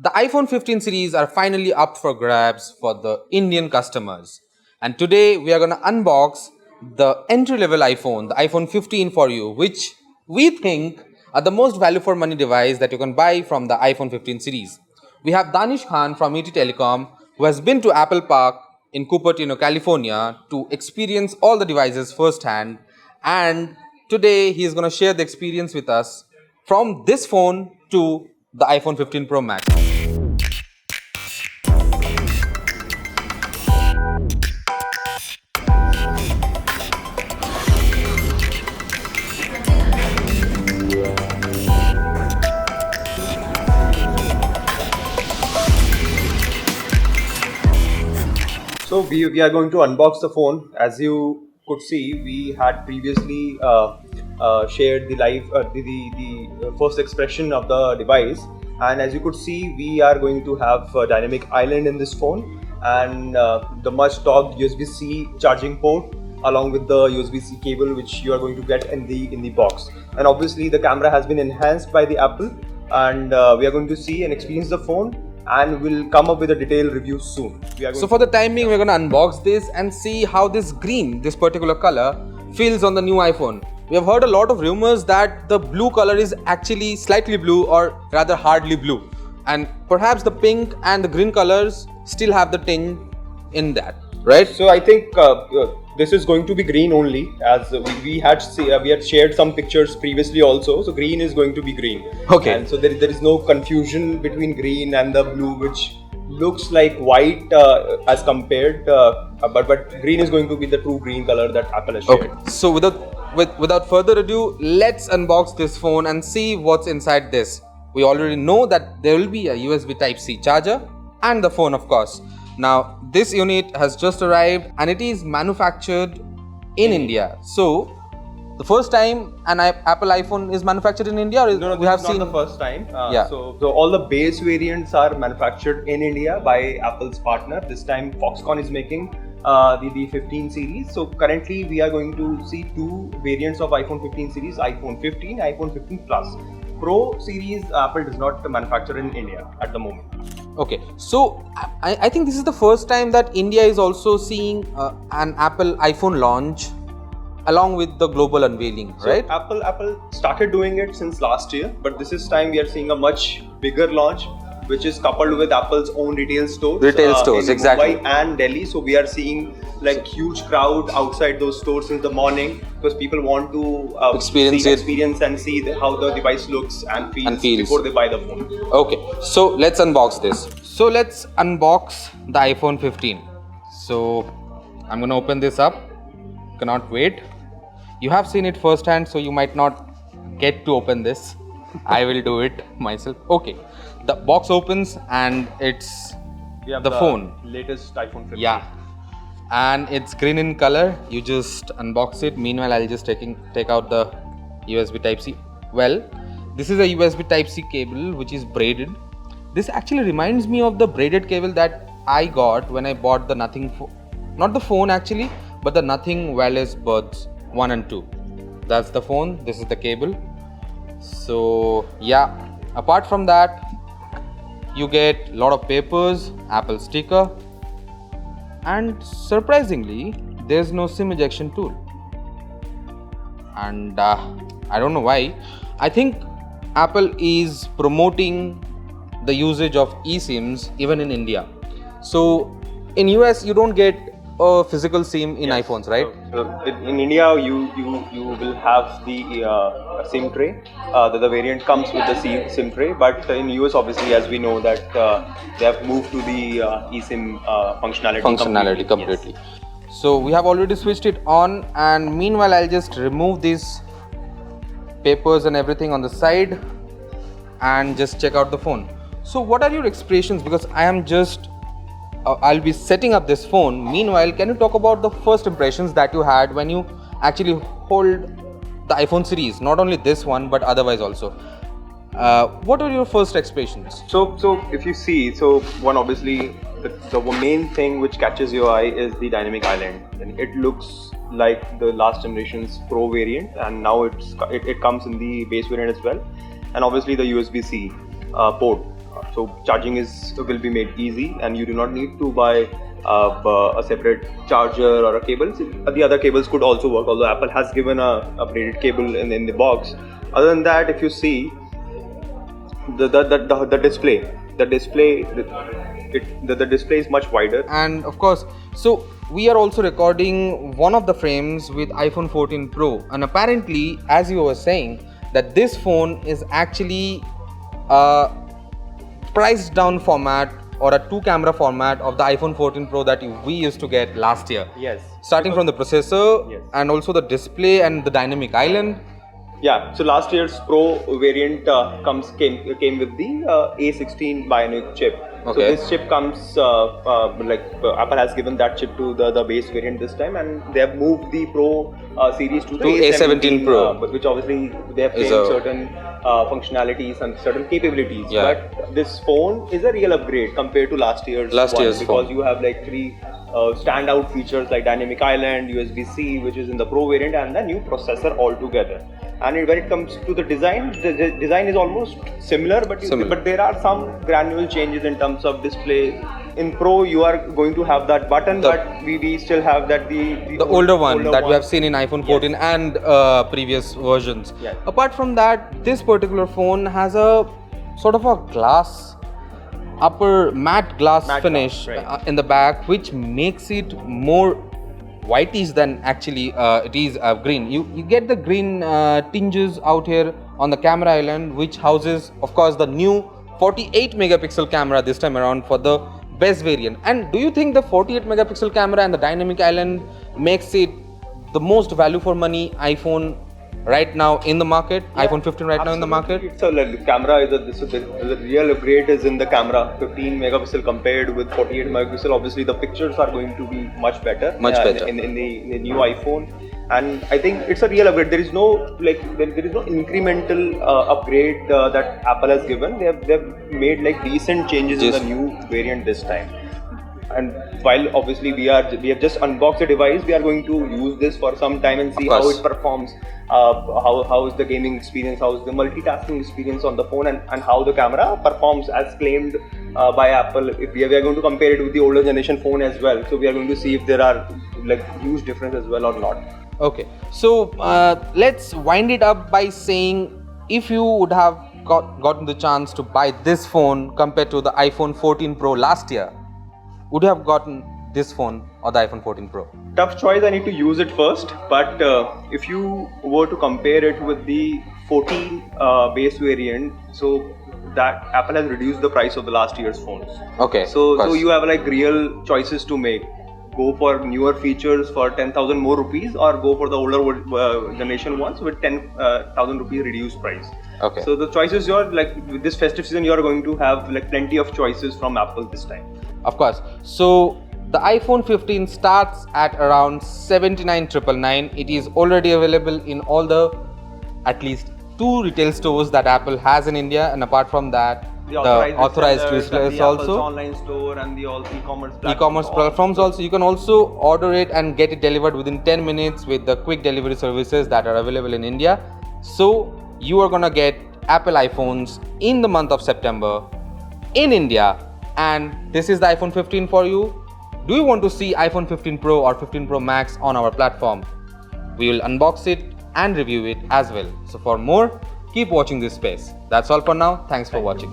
The iPhone 15 series are finally up for grabs for the Indian customers. And today we are going to unbox the entry level iPhone, the iPhone 15 for you, which we think are the most value for money device that you can buy from the iPhone 15 series. We have Danish Khan from ET Telecom, who has been to Apple Park in Cupertino, California to experience all the devices firsthand. And today he is going to share the experience with us from this phone to the iPhone 15 Pro Max. So we are going to unbox the phone. As you could see, we had previously shared the live the first expression of the device, and as you could see, we are going to have a dynamic island in this phone, and the much talked USB-C charging port along with the USB-C cable which you are going to get in the box. And obviously the camera has been enhanced by the Apple, and we are going to see and experience the phone, and we'll come up with a detailed review soon. So for the time being, we're going to unbox this and see how this green, this particular color, feels on the new iPhone. We have heard a lot of rumors that the blue color is actually slightly blue or rather hardly blue, and perhaps the pink and the green colors still have the tinge in that, right? So I think this is going to be green only, as we had shared some pictures previously also. So green is going to be green. Okay. And so there is no confusion between green and the blue, which looks like white as compared, but green is going to be the true green color that Apple has shared. Okay. So without further ado, let's unbox this phone and see what's inside this. We already know that there will be a USB Type-C charger and the phone, of course. Now this unit has just arrived and it is manufactured in India. So the first time an Apple iPhone is manufactured in India, or No, we have this is seen not the first time. Yeah. So all the base variants are manufactured in India by Apple's partner. This time Foxconn is making the 15 series. So currently we are going to see two variants of iPhone 15 series: iPhone 15, iPhone 15 Plus. Pro series Apple does not manufacture in India at the moment. Okay, so I think this is the first time that India is also seeing an Apple iPhone launch along with the global unveiling, So right? Apple started doing it since last year, but this is time we are seeing a much bigger launch, which is coupled with Apple's own retail stores. Retail stores, in exactly. Mumbai and Delhi. So we are seeing like huge crowd outside those stores in the morning because people want to experience and see how the device looks and feels before they buy the phone. Okay, so let's unbox this. So let's unbox the iPhone 15. So I'm gonna open this up. Cannot wait. You have seen it firsthand, so you might not get to open this. I will do it myself. Okay, the box opens and it's We have the phone. Latest iPhone 15. Yeah, and it's green in color. You just unbox it. Meanwhile, I'll just take out the USB Type-C. Well, this is a USB Type-C cable which is braided. This actually reminds me of the braided cable that I got when I bought the Nothing not the phone actually, but the Nothing wireless buds 1 and 2. That's the phone. This is the cable. So yeah, apart from that, you get a lot of papers, Apple sticker, and surprisingly there's no SIM ejection tool. And I don't know why. I think Apple is promoting the usage of eSIMs even in India. So in US you don't get a physical SIM in iPhones, right? So in India, you will have the SIM tray. The variant comes with the SIM tray, but in US, obviously, as we know that they have moved to the eSIM functionality completely. So we have already switched it on, and meanwhile I'll just remove these papers and everything on the side and just check out the phone. So what are your expressions? Because I am just I'll be setting up this phone. Meanwhile, can you talk about the first impressions that you had when you actually hold the iPhone series, not only this one but otherwise also? What are your first expressions? So if you see, so one obviously the main thing which catches your eye is the dynamic island, and it looks like the last generation's Pro variant, and now it comes in the base variant as well, and obviously the USB-C port. So charging will be made easy, and you do not need to buy a separate charger or a cable. The other cables could also work, although Apple has given a braided cable in the box. Other than that, if you see the display is much wider. And of course, so we are also recording one of the frames with iPhone 14 Pro, and apparently, as you were saying, that this phone is actually a priced down format or a 2-camera format of the iPhone 14 Pro that we used to get last year. Yes. Starting from the processor, Yes, and also the display and the dynamic island. Yeah, so last year's Pro variant came with the A16 Bionic chip. Okay. So this chip comes Apple has given that chip to the base variant this time, and they have moved the Pro series to the A17 Pro. Which obviously they have changed certain functionalities and certain capabilities. Yeah. But this phone is a real upgrade compared to last year's phone. Because you have like 3 standout features like Dynamic Island, USB-C, which is in the Pro variant, and the new processor altogether. And when it comes to the design is almost similar, but there are some granular changes in terms of display. In Pro, you are going to have that button, but we still have that the older one that we have seen in iPhone 14 and previous versions. Yes. Apart from that, this particular phone has a sort of a glass matte glass finish in the back, which makes it more whitish than actually it is green. You get the green tinges out here on the camera island, which houses, of course, the new 48 megapixel camera this time around for the best variant. And do you think the 48 megapixel camera and the dynamic island makes it the most value for money iPhone right now in the market? Yeah, iPhone 15 right now in the market? It's a camera the real upgrade is in the camera. 15 megapixel compared with 48 megapixel. Obviously, the pictures are going to be much better. In the new iPhone. And I think it's a real upgrade. There is no incremental upgrade that Apple has given. They've made like decent changes in the new variant this time. And while obviously we have just unboxed the device, we are going to use this for some time and see how it performs. How is the gaming experience? How is the multitasking experience on the phone, and how the camera performs as claimed by Apple. If we are going to compare it with the older generation phone as well, so we are going to see if there are like huge difference as well or not. Okay, so let's wind it up by saying, if you would have gotten the chance to buy this phone compared to the iPhone 14 Pro last year, would you have gotten this phone or the iPhone 14 Pro? Tough choice. I need to use it first. But if you were to compare it with the 14 base variant, so that Apple has reduced the price of the last year's phones. Okay. So you have like real choices to make. Go for newer features for 10,000 more rupees, or go for the older generation ones with 10,000 rupees reduced price. Okay. So the choices with this festive season, you are going to have like plenty of choices from Apple this time. Of course. So the iPhone 15 starts at around 79,999. It is already available in all the at least 2 retail stores that Apple has in India, and apart from that, the authorized retailers also, online store, and the all e-commerce platforms also. You can also order it and get it delivered within 10 minutes with the quick delivery services that are available in India. So you are gonna get Apple iPhones in the month of September in India, and this is the iPhone 15 for you. Do you want to see iPhone 15 Pro or 15 Pro Max on our platform? We will unbox it and review it as well. So for more, keep watching this space. That's all for now. Thanks for watching.